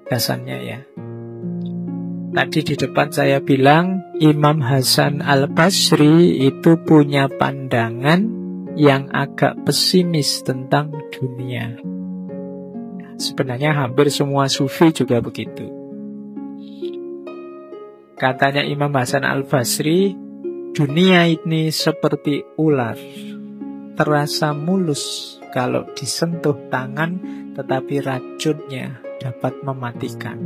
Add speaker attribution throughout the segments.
Speaker 1: gagasannya ya. Tadi di depan saya bilang Imam Hasan Al-Basri itu punya pandangan yang agak pesimis tentang dunia. Sebenarnya hampir semua sufi juga begitu. Katanya Imam Hasan Al-Basri, dunia ini seperti ular, terasa mulus kalau disentuh tangan, tetapi racunnya dapat mematikan.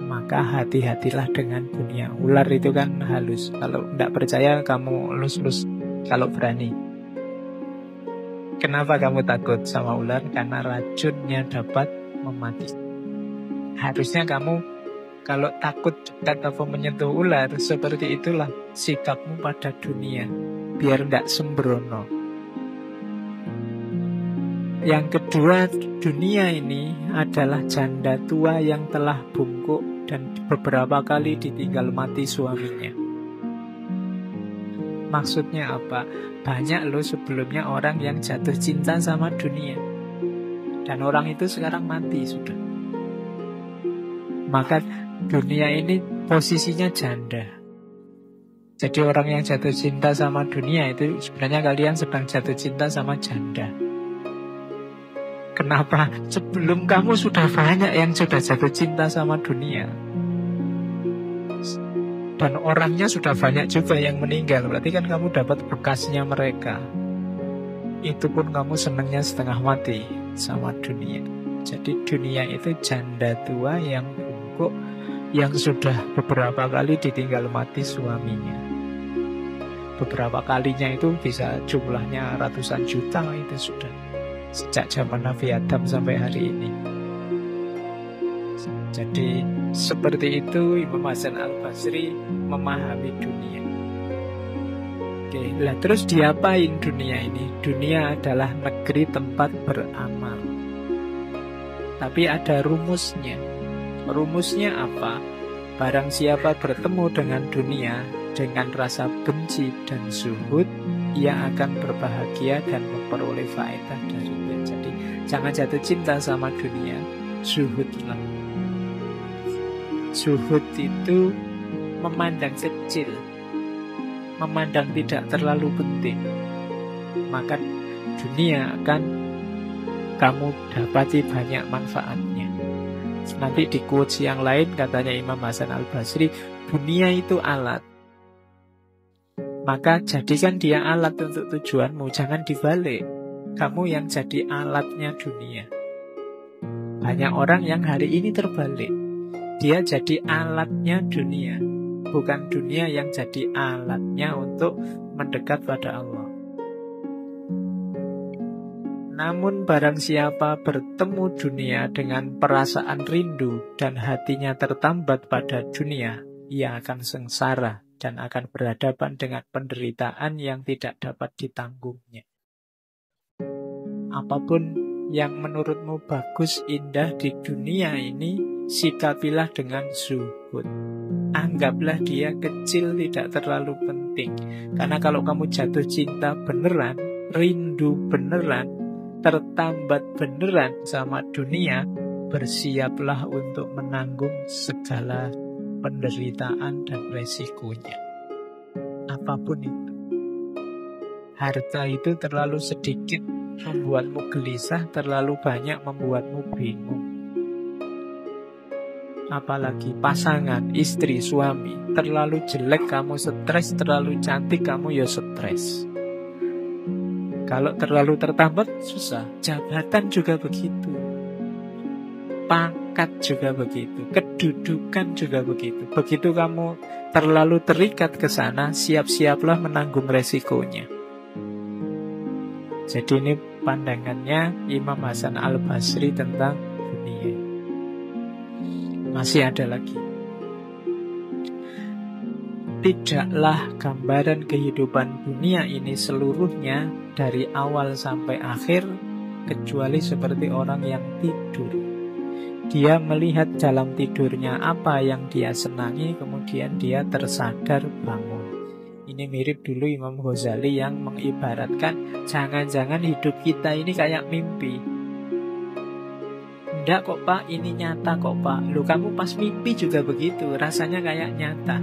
Speaker 1: Maka hati-hatilah dengan dunia. Ular itu kan halus. Kalau tidak percaya, kamu lus-lus kalau berani. Kenapa kamu takut sama ular? Karena racunnya dapat mematikan. Harusnya kamu kalau takut dekat atau menyentuh ular, seperti itulah sikapmu pada dunia, biar tidak sembrono. Yang kedua, dunia ini adalah janda tua yang telah bungkuk dan beberapa kali ditinggal mati suaminya. Maksudnya apa? Banyak loh sebelumnya orang yang jatuh cinta sama dunia, dan orang itu sekarang mati sudah. Maka dunia ini posisinya janda. Jadi orang yang jatuh cinta sama dunia itu sebenarnya kalian sedang jatuh cinta sama janda. Kenapa? Sebelum kamu sudah banyak yang sudah jatuh cinta sama dunia. Dan orangnya sudah banyak juga yang meninggal. Berarti kan kamu dapat bekasnya mereka. Itu pun kamu senangnya setengah mati sama dunia. Jadi dunia itu janda tua yang bungkuk, yang sudah beberapa kali ditinggal mati suaminya. Beberapa kalinya itu bisa jumlahnya ratusan juta itu sudah. Sejak zaman Nabi Adam sampai hari ini. Jadi seperti itu Imam Hasan Al-Basri memahami dunia. Oke, lah terus diapain dunia ini? Dunia adalah negeri tempat beramal. Tapi ada rumusnya. Rumusnya apa? Barang siapa bertemu dengan dunia dengan rasa benci dan zuhud, ia akan berbahagia dan memperoleh faedah darinya. Jadi jangan jatuh cinta sama dunia, zuhudlah. Zuhud itu memandang kecil, memandang tidak terlalu penting. Maka dunia akan kamu dapati banyak manfaatnya. Nanti di quotes yang lain katanya Imam Hasan Al-Basri, dunia itu alat. Maka jadikan dia alat untuk tujuanmu, jangan dibalik. Kamu yang jadi alatnya dunia. Banyak orang yang hari ini terbalik. Dia jadi alatnya dunia, bukan dunia yang jadi alatnya untuk mendekat pada Allah. Namun barang siapa bertemu dunia dengan perasaan rindu dan hatinya tertambat pada dunia, ia akan sengsara dan akan berhadapan dengan penderitaan yang tidak dapat ditanggungnya. Apapun yang menurutmu bagus, indah di dunia ini, sikapilah dengan zuhud. Anggaplah dia kecil, tidak terlalu penting. Karena kalau kamu jatuh cinta beneran, rindu beneran, tertambat beneran sama dunia, bersiaplah untuk menanggung segala penderitaan dan resikonya. Apapun itu. Harta itu terlalu sedikit membuatmu gelisah, terlalu banyak membuatmu bingung. Apalagi pasangan, istri, suami, terlalu jelek kamu stres, terlalu cantik kamu ya stres. Kalau terlalu tertambat susah. Jabatan juga begitu, pangkat juga begitu, kedudukan juga begitu. Begitu kamu terlalu terikat ke sana, siap-siaplah menanggung resikonya. Jadi ini pandangannya Imam Hasan Al-Basri tentang dunia. Masih ada lagi. Tidaklah gambaran kehidupan dunia ini seluruhnya dari awal sampai akhir kecuali seperti orang yang tidur. Dia melihat dalam tidurnya apa yang dia senangi, kemudian dia tersadar bangun. Ini mirip dulu Imam Ghazali yang mengibaratkan jangan-jangan hidup kita ini kayak mimpi. Enggak kok Pak, ini nyata kok Pak. Loh kamu pas mimpi juga begitu, rasanya kayak nyata.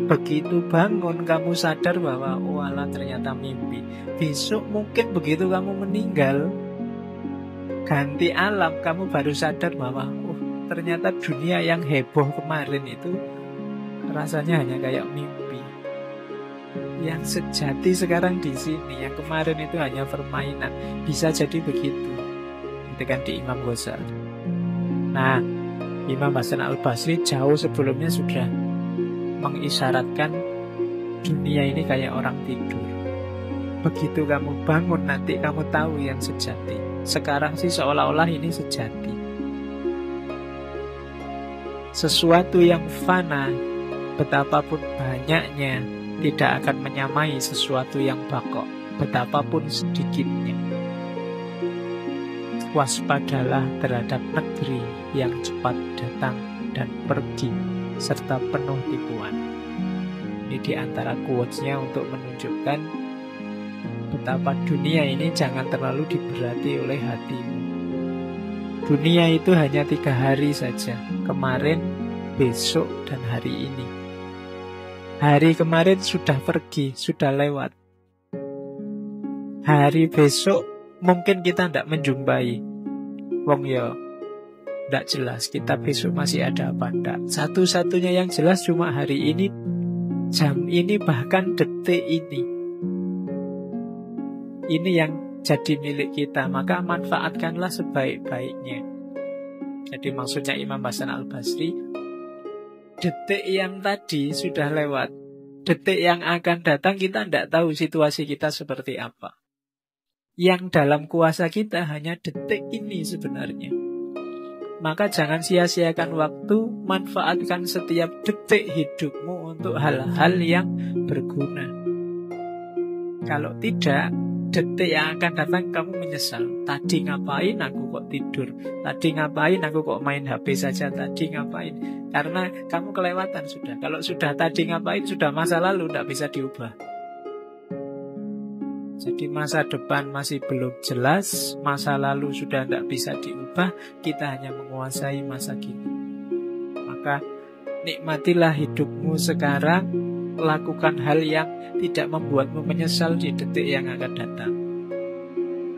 Speaker 1: Begitu bangun kamu sadar bahwa oh alah ternyata mimpi. Besok mungkin begitu kamu meninggal, ganti alam, kamu baru sadar bahwa oh ternyata dunia yang heboh kemarin itu rasanya hanya kayak mimpi. Yang sejati sekarang di sini, yang kemarin itu hanya permainan. Bisa jadi begitu. Itu kan di Imam Ghazali. Nah, Imam Hasan Al-Basri jauh sebelumnya sudah mengisyaratkan dunia ini kayak orang tidur. Begitu kamu bangun nanti kamu tahu yang sejati. Sekarang sih seolah-olah ini sejati. Sesuatu yang fana, betapapun banyaknya, tidak akan menyamai sesuatu yang baqo, betapapun sedikitnya. Waspadalah terhadap negeri yang cepat datang dan pergi, serta penuh tipuan. Ini di antara quotes-nya untuk menunjukkan betapa dunia ini jangan terlalu diberati oleh hatimu. Dunia itu hanya 3 hari saja, kemarin, besok, dan hari ini. Hari kemarin sudah pergi, sudah lewat. Hari besok mungkin kita tidak menjumpai. Wong ya, tidak jelas kita besok masih ada apa tidak. Satu-satunya yang jelas cuma hari ini, jam ini, bahkan detik ini. Ini yang jadi milik kita, maka manfaatkanlah sebaik-baiknya. Jadi maksudnya Imam Hasan Al-Basri, detik yang tadi sudah lewat. Detik yang akan datang kita tidak tahu situasi kita seperti apa. Yang dalam kuasa kita hanya detik ini sebenarnya. Maka jangan sia-siakan waktu, manfaatkan setiap detik hidupmu untuk hal-hal yang berguna. Kalau tidak, detik yang akan datang kamu menyesal. Tadi ngapain aku kok tidur? Tadi ngapain aku kok main HP saja? Tadi ngapain? Karena kamu kelewatan sudah. Kalau sudah tadi ngapain, sudah masa lalu, tidak bisa diubah. Jadi masa depan masih belum jelas, masa lalu sudah tidak bisa diubah, kita hanya menguasai masa kini. Maka nikmatilah hidupmu sekarang, lakukan hal yang tidak membuatmu menyesal di detik yang akan datang.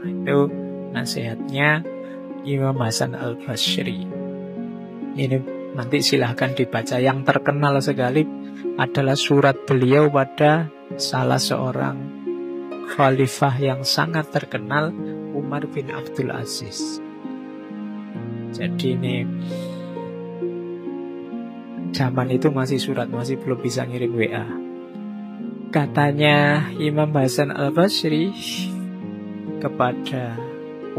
Speaker 1: Nah, itu nasihatnya Imam Hasan Al-Basri. Ini nanti silahkan dibaca. Yang terkenal sekali adalah surat beliau pada salah seorang khalifah yang sangat terkenal, Umar bin Abdul Aziz. Jadi ini zaman itu masih surat, masih belum bisa ngirim WA. Katanya Imam Hasan Al-Basri kepada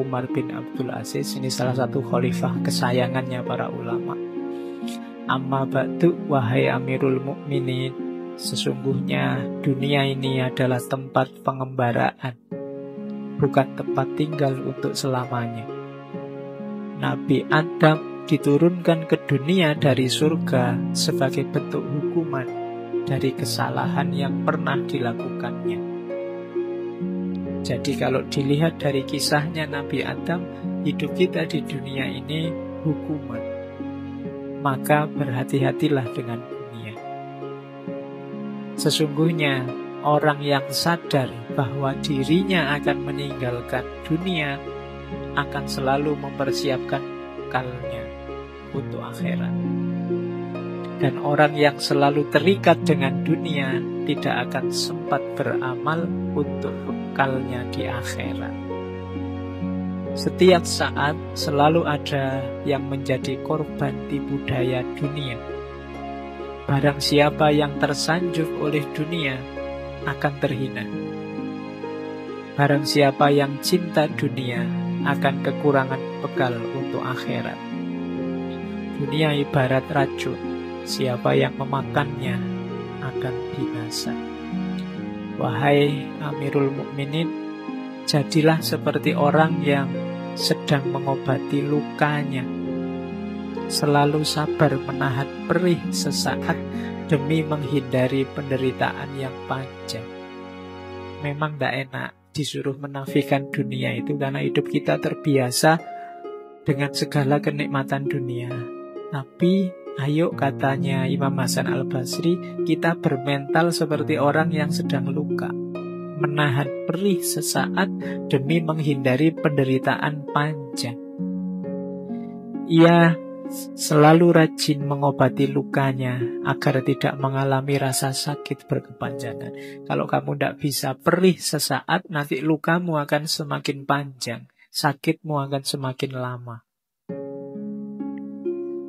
Speaker 1: Umar bin Abdul Aziz, ini salah satu khalifah kesayangannya para ulama. Amma ba'du, wahai Amirul Mukminin, sesungguhnya dunia ini adalah tempat pengembaraan, bukan tempat tinggal untuk selamanya. Nabi Adam diturunkan ke dunia dari surga sebagai bentuk hukuman dari kesalahan yang pernah dilakukannya. Jadi kalau dilihat dari kisahnya Nabi Adam, hidup kita di dunia ini hukuman. Maka berhati-hatilah dengan dunia. Sesungguhnya orang yang sadar bahwa dirinya akan meninggalkan dunia akan selalu mempersiapkan bekalnya untuk akhirat. Dan orang yang selalu terikat dengan dunia tidak akan sempat beramal untuk bekalnya di akhirat. Setiap saat selalu ada yang menjadi korban tipu daya dunia. Barang siapa yang tersanjung oleh dunia akan terhina. Barang siapa yang cinta dunia akan kekurangan bekal untuk akhirat. Dunia ibarat racun, siapa yang memakannya akan binasa. Wahai Amirul Mukminin, jadilah seperti orang yang sedang mengobati lukanya. Selalu sabar menahan perih sesaat demi menghindari penderitaan yang panjang. Memang tidak enak disuruh menafikan dunia itu karena hidup kita terbiasa dengan segala kenikmatan dunia. Tapi ayo, katanya Imam Hasan Al-Basri, kita bermental seperti orang yang sedang luka, menahan perih sesaat demi menghindari penderitaan panjang. Ia selalu rajin mengobati lukanya agar tidak mengalami rasa sakit berkepanjangan. Kalau kamu tidak bisa perih sesaat, nanti lukamu akan semakin panjang, sakitmu akan semakin lama.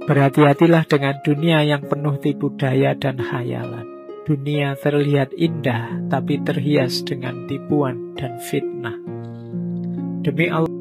Speaker 1: Berhati-hatilah dengan dunia yang penuh tipu daya dan khayalan. Dunia terlihat indah, tapi terhias dengan tipuan dan fitnah. Demi Allah.